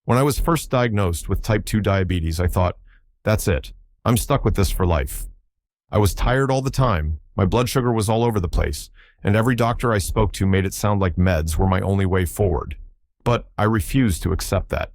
When I was first diagnosed with type 2 diabetes, I thought, that's it. I'm stuck with this for life. I was tired all the time, my blood sugar was all over the place, and every doctor I spoke to made it sound like meds were my only way forward. But I refused to accept that.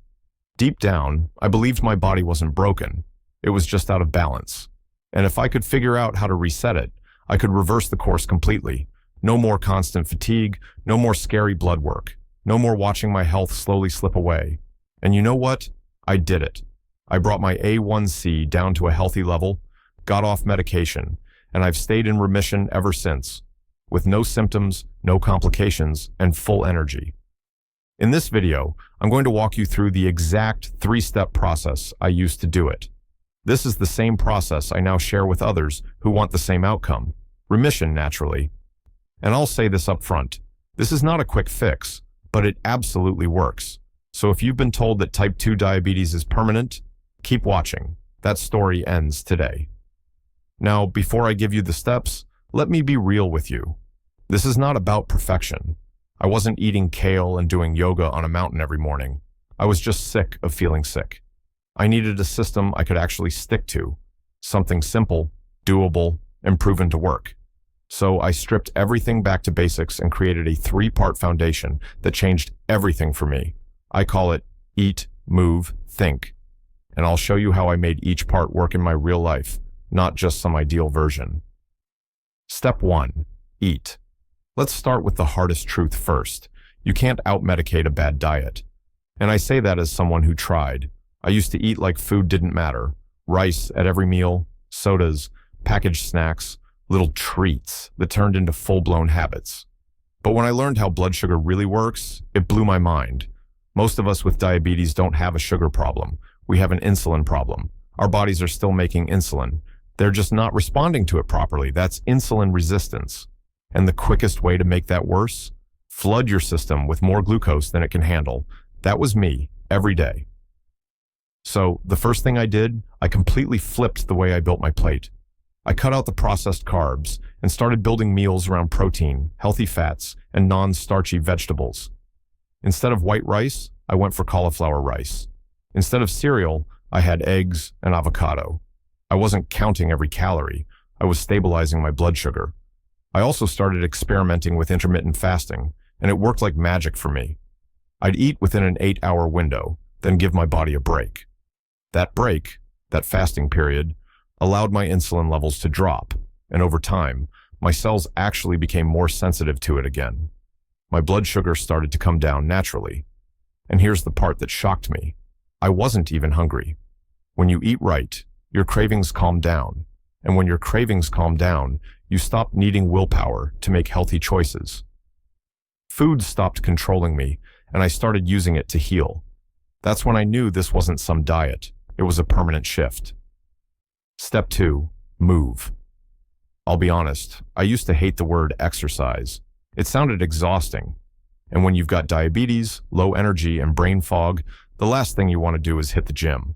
Deep down, I believed my body wasn't broken. It was just out of balance. And if I could figure out how to reset it, I could reverse the course completely. No more constant fatigue, no more scary blood work, no more watching my health slowly slip away. And you know what? I did it. I brought my A1C down to a healthy level, got off medication, and I've stayed in remission ever since, with no symptoms, no complications, and full energy. In this video, I'm going to walk you through the exact 3-step process I used to do it. This is the same process I now share with others who want the same outcome, remission naturally. And I'll say this up front, this is not a quick fix, but it absolutely works. So if you've been told that type 2 diabetes is permanent, keep watching. That story ends today. Now, before I give you the steps, let me be real with you. This is not about perfection. I wasn't eating kale and doing yoga on a mountain every morning. I was just sick of feeling sick. I needed a system I could actually stick to, something simple, doable, and proven to work. So I stripped everything back to basics and created a 3-part foundation that changed everything for me. I call it Eat, Move, Think. And I'll show you how I made each part work in my real life, not just some ideal version. Step 1. Eat. Let's start with the hardest truth first. You can't out-medicate a bad diet. And I say that as someone who tried. I used to eat like food didn't matter. Rice at every meal, sodas, packaged snacks, little treats that turned into full-blown habits. But when I learned how blood sugar really works, it blew my mind. Most of us with diabetes don't have a sugar problem. We have an insulin problem. Our bodies are still making insulin. They're just not responding to it properly. That's insulin resistance. And the quickest way to make that worse? Flood your system with more glucose than it can handle. That was me, every day. So, the first thing I did, I completely flipped the way I built my plate. I cut out the processed carbs and started building meals around protein, healthy fats, and non-starchy vegetables. Instead of white rice, I went for cauliflower rice. Instead of cereal, I had eggs and avocado. I wasn't counting every calorie. I was stabilizing my blood sugar. I also started experimenting with intermittent fasting, and it worked like magic for me. I'd eat within an 8-hour window, then give my body a break. That break, that fasting period, allowed my insulin levels to drop, and over time, my cells actually became more sensitive to it again. My blood sugar started to come down naturally. And here's the part that shocked me. I wasn't even hungry. When you eat right, your cravings calm down. And when your cravings calm down, you stop needing willpower to make healthy choices. Food stopped controlling me, and I started using it to heal. That's when I knew this wasn't some diet. It was a permanent shift. Step 2. Move. I'll be honest, I used to hate the word exercise. It sounded exhausting. And when you've got diabetes, low energy, and brain fog, the last thing you want to do is hit the gym.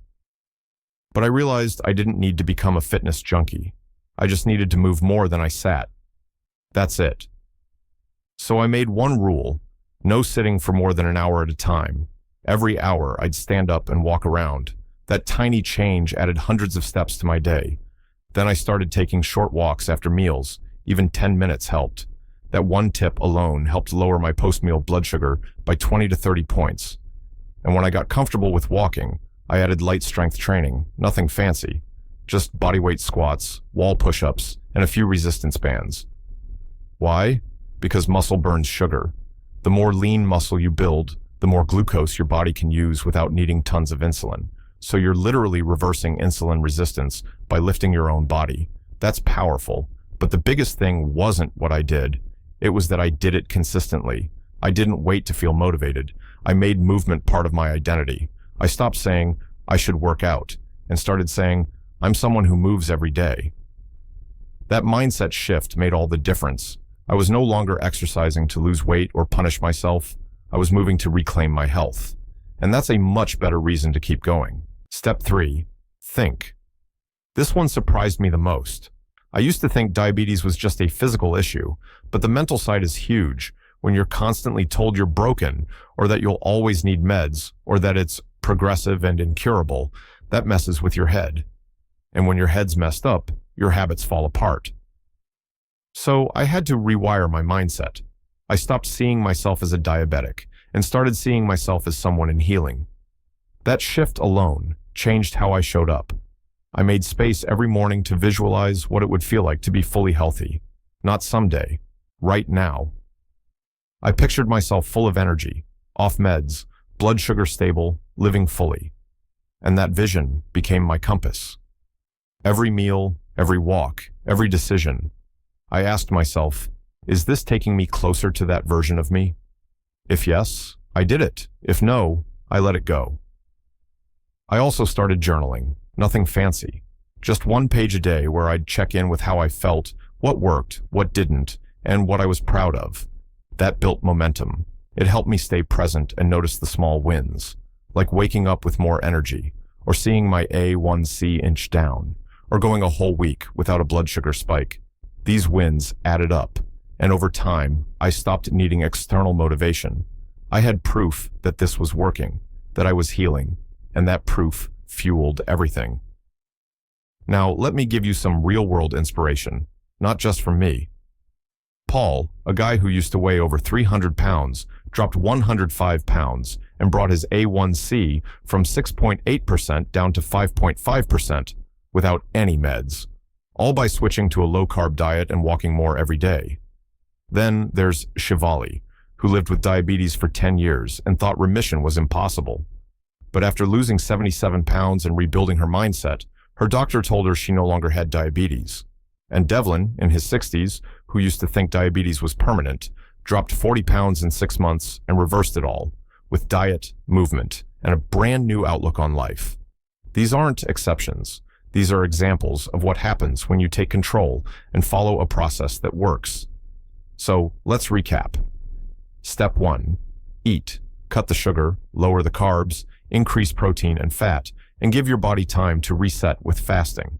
But I realized I didn't need to become a fitness junkie. I just needed to move more than I sat. That's it. So I made one rule: no sitting for more than an hour at a time. Every hour, I'd stand up and walk around. That tiny change added hundreds of steps to my day. Then I started taking short walks after meals. Even 10 minutes helped. That one tip alone helped lower my post-meal blood sugar by 20 to 30 points. And when I got comfortable with walking, I added light strength training, nothing fancy. Just bodyweight squats, wall push-ups, and a few resistance bands. Why? Because muscle burns sugar. The more lean muscle you build, the more glucose your body can use without needing tons of insulin. So you're literally reversing insulin resistance by lifting your own body. That's powerful. But the biggest thing wasn't what I did. It was that I did it consistently. I didn't wait to feel motivated. I made movement part of my identity. I stopped saying, I should work out, and started saying, I'm someone who moves every day. That mindset shift made all the difference. I was no longer exercising to lose weight or punish myself. I was moving to reclaim my health. And that's a much better reason to keep going. Step 3. Think. This one surprised me the most. I used to think diabetes was just a physical issue, but the mental side is huge. When you're constantly told you're broken, or that you'll always need meds, or that it's progressive, and incurable, that messes with your head. And when your head's messed up, your habits fall apart. So I had to rewire my mindset. I stopped seeing myself as a diabetic and started seeing myself as someone in healing. That shift alone changed how I showed up. I made space every morning to visualize what it would feel like to be fully healthy. Not someday, right now. I pictured myself full of energy, off meds, blood sugar stable, living fully. And that vision became my compass. Every meal, every walk, every decision, I asked myself, is this taking me closer to that version of me? If yes, I did it. If no, I let it go. I also started journaling, nothing fancy. Just 1 page a day where I'd check in with how I felt, what worked, what didn't, and what I was proud of. That built momentum. It helped me stay present and notice the small wins, like waking up with more energy, or seeing my A1C inch down, or going a whole week without a blood sugar spike. These wins added up, and over time, I stopped needing external motivation. I had proof that this was working, that I was healing, and that proof fueled everything. Now, let me give you some real-world inspiration, not just from me. Paul, a guy who used to weigh over 300 pounds, dropped 105 pounds and brought his A1C from 6.8% down to 5.5% without any meds, all by switching to a low-carb diet and walking more every day. Then there's Shivali, who lived with diabetes for 10 years and thought remission was impossible. But after losing 77 pounds and rebuilding her mindset, her doctor told her she no longer had diabetes. And Devlin, in his 60s, who used to think diabetes was permanent, dropped 40 pounds in 6 months and reversed it all, with diet, movement, and a brand new outlook on life. These aren't exceptions. These are examples of what happens when you take control and follow a process that works. So let's recap. Step 1. Eat. Cut the sugar, lower the carbs, increase protein and fat, and give your body time to reset with fasting.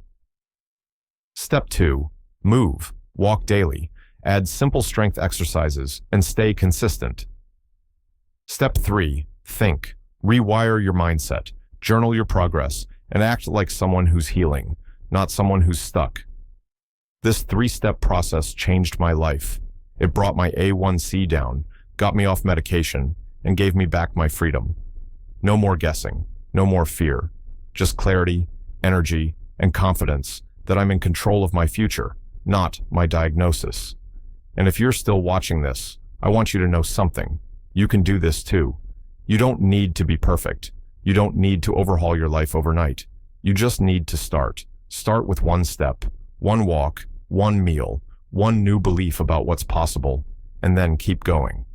Step 2. Move. Walk daily. Add simple strength exercises and stay consistent. Step 3. Think. Rewire your mindset. Journal your progress and act like someone who's healing, not someone who's stuck. This 3-step process changed my life. It brought my A1C down, got me off medication, and gave me back my freedom. No more guessing, no more fear, just clarity, energy, and confidence that I'm in control of my future, not my diagnosis. And if you're still watching this, I want you to know something. You can do this too. You don't need to be perfect. You don't need to overhaul your life overnight. You just need to start. Start with 1 step, 1 walk, 1 meal, 1 new belief about what's possible, and then keep going.